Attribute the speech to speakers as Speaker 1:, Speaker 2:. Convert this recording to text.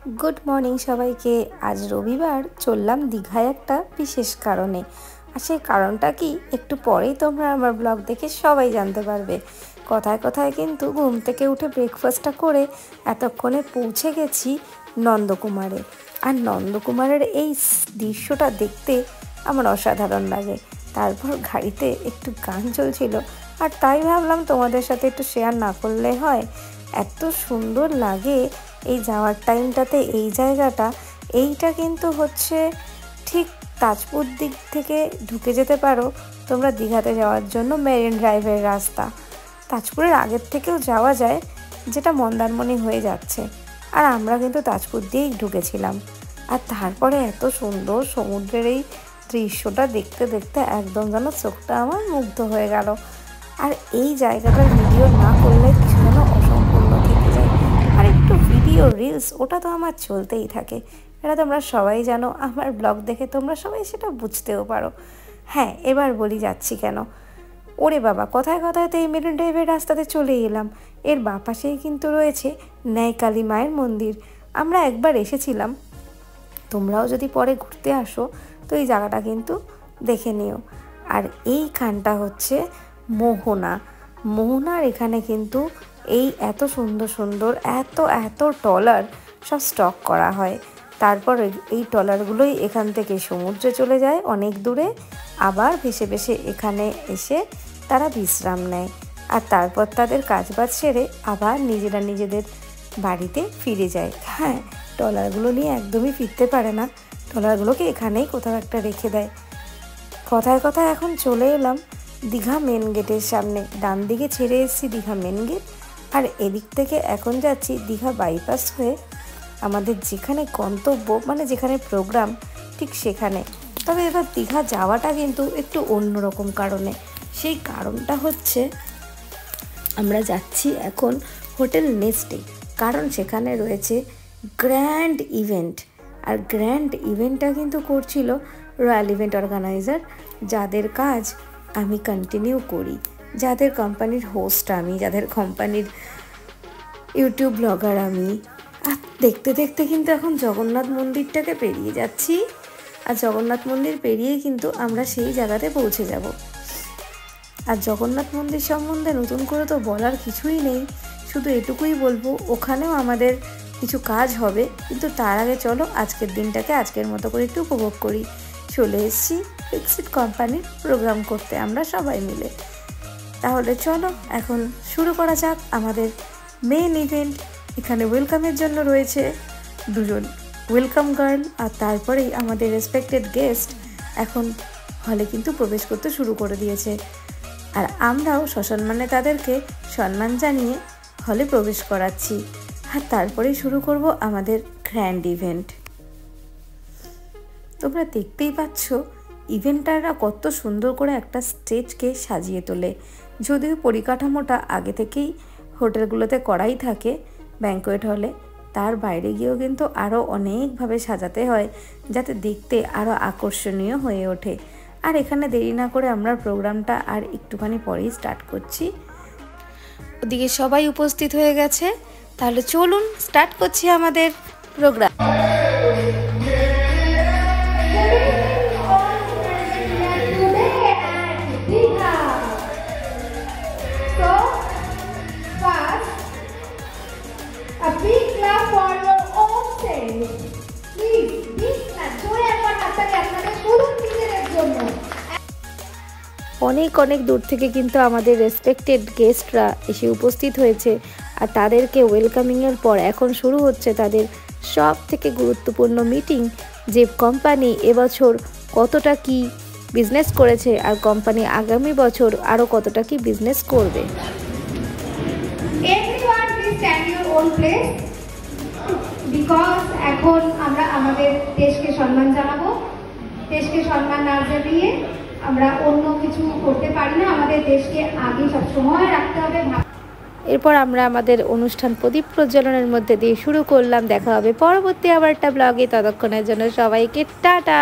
Speaker 1: Good morning সবাইকে। আজ রবিবার, চললাম দীঘায় একটা বিশেষ কারণে। আর সেই কারণটা কি একটু পরেই তোমরা আমার ব্লগ দেখে সবাই জানতে পারবে। কথায় কথায় কিন্তু ঘুম থেকে উঠে ব্রেকফাস্টটা করে এতক্ষণে পৌঁছে গেছি নন্দকুমারে। আর নন্দকুমারের এই দৃশ্যটা দেখতে আমার অসাধারণ লাগে। তারপর গাড়িতে একটু গান চলছিল, আর তাই ভাবলাম তোমাদের সাথে একটু শেয়ার না করলে হয়। এত সুন্দর লাগে এই যাওয়ার টাইমটাতে এই জায়গাটা। এইটা কিন্তু হচ্ছে ঠিক তাজপুর দিক থেকে ঢুকে যেতে পারো তোমরা দীঘাতে যাওয়ার জন্য মেরিন ড্রাইভের রাস্তা। তাজপুরের আগের থেকেও যাওয়া যায়, যেটা মন্দারমণি হয়ে যাচ্ছে। আর আমরা কিন্তু তাজপুর দিয়েই ঢুকেছিলাম। আর তারপরে এত সুন্দর সমুদ্রের এই দৃশ্যটা দেখতে দেখতে একদম যেন চোখটা আমার মুগ্ধ হয়ে গেল। আর এই জায়গাটার ভিডিও না করলে কিছু যেন অসম্পূর্ণ থেকে যায়। আর একটু ভিডিও রিলস ওটা তো আমার চলতেই থাকে, এটা তোমরা সবাই জানো। আমার ব্লগ দেখে তোমরা সবাই সেটা বুঝতেও পারো। হ্যাঁ, এবার বলি যাচ্ছি কেন। ওরে বাবা, কথায় কথায় তো এই মেরিন ড্রাইভের রাস্তাতে চলে এলাম। এর বাঁ পাশেই কিন্তু রয়েছে ন্যায়কালী মায়ের মন্দির। আমরা একবার এসেছিলাম, তোমরাও যদি পরে ঘুরতে আসো তো এই জায়গাটা কিন্তু দেখে নিও। আর এইখানটা হচ্ছে মোহনার এখানে কিন্তু এই এত সুন্দর সুন্দর এত ট্রলার সব স্টক করা হয়। তারপর এই ট্রলারগুলোই এখান থেকে সমুদ্রে চলে যায় অনেক দূরে, আবার ভেসে ভেসে এখানে এসে তারা বিশ্রাম নেয়। আর তারপর তাদের কাজবাজ সেরে আবার নিজেরা নিজেদের বাড়িতে ফিরে যায়। হ্যাঁ, ট্রলারগুলো নিয়ে একদমই ফিরতে পারে না, ট্রলারগুলোকে এখানেই কোথাও একটা রেখে দেয়। কথায় কথায় এখন চলে এলাম দীঘা মেন গেটের সামনে। ডান দিকে ছেড়ে এসেছি দীঘা মেন গেট, আর এদিক থেকে এখন যাচ্ছি দীঘা বাইপাস হয়ে আমাদের যেখানে গন্তব্য, মানে যেখানে প্রোগ্রাম ঠিক সেখানে। তবে এবার দীঘা যাওয়াটা কিন্তু একটু অন্যরকম কারণে। সেই কারণটা হচ্ছে আমরা যাচ্ছি এখন হোটেল নেস্টে, কারণ সেখানে রয়েছে গ্র্যান্ড ইভেন্ট। আর গ্র্যান্ড ইভেন্টটা কিন্তু করছিল রয়্যাল ইভেন্ট অর্গানাইজার, যাদের কাজ আমি কন্টিনিউ করি, যাদের কোম্পানির হোস্ট আমি, যাদের কোম্পানির ইউটিউব ব্লগার আমি। আর দেখতে দেখতে কিন্তু এখন জগন্নাথ মন্দিরটাকে পেরিয়ে যাচ্ছি। আর জগন্নাথ মন্দির পেরিয়েই কিন্তু আমরা সেই জায়গাতে পৌঁছে যাব। আর জগন্নাথ মন্দির সম্বন্ধে নতুন করে তো বলার কিছুই নেই, শুধু এটুকুই বলবো ওখানেও আমাদের কিছু কাজ হবে। কিন্তু তার আগে চলো আজকের দিনটাকে আজকের মতো করে একটু উপভোগ করি। চলে এসেছি ফিক্সড কোম্পানির প্রোগ্রাম করতে আমরা সবাই মিলে। তাহলে চলো এখন শুরু করা যাক আমাদের মেন ইভেন্ট। এখানে ওয়েলকামের জন্য রয়েছে দুজন ওয়েলকাম গার্ল, আর তারপরেই আমাদের রেসপেক্টেড গেস্ট এখন হলে কিন্তু প্রবেশ করতে শুরু করে দিয়েছে। আর আমরাও সসম্মানে তাদেরকে সম্মান জানিয়ে হলে প্রবেশ করাচ্ছি। আর তারপরেই শুরু করব আমাদের গ্র্যান্ড ইভেন্ট। তোমরা দেখতেই পাচ্ছ ইভেন্টাররা কত সুন্দর করে একটা স্টেজকে সাজিয়ে তোলে। যদিও পরিকাঠামোটা আগে থেকেই হোটেলগুলোতে করাই থাকে ব্যাঙ্কোয়েট হলে, তার বাইরে গিয়েও কিন্তু আরও অনেকভাবে সাজাতে হয় যাতে দেখতে আরও আকর্ষণীয় হয়ে ওঠে। আর এখানে দেরি না করে আমরা প্রোগ্রামটা আর একটুখানি পরেই স্টার্ট করছি। ওদিকে সবাই উপস্থিত হয়ে গেছে, তাহলে চলুন স্টার্ট করছি আমাদের প্রোগ্রাম। অনেক অনেক দূর থেকে কিন্তু আমাদের রেসপেক্টেড গেস্টরা এসে উপস্থিত হয়েছে। আর তাদেরকে ওয়েলকামিংয়ের পর এখন শুরু হচ্ছে তাদের সব থেকে গুরুত্বপূর্ণ মিটিং, যে কোম্পানি এবছর কতটা কি বিজনেস করেছে আর কোম্পানি আগামী বছর আরও কতটা কি বিজনেস করবে।
Speaker 2: এখন আমরা আমাদের দেশকে সম্মান জানাবো। দেশকে সম্মান না জানিয়ে আমরা অন্য কিছু করতে পারি না, আমাদের দেশকে আগে সবসময় রাখতে হবে।
Speaker 1: এরপর আমরা আমাদের অনুষ্ঠান প্রদীপ প্রজ্বলনের মধ্যে দিয়ে শুরু করলাম। দেখা হবে পরবর্তী আবার একটা ব্লগে, ততক্ষণের জন্য সবাইকে টাটা।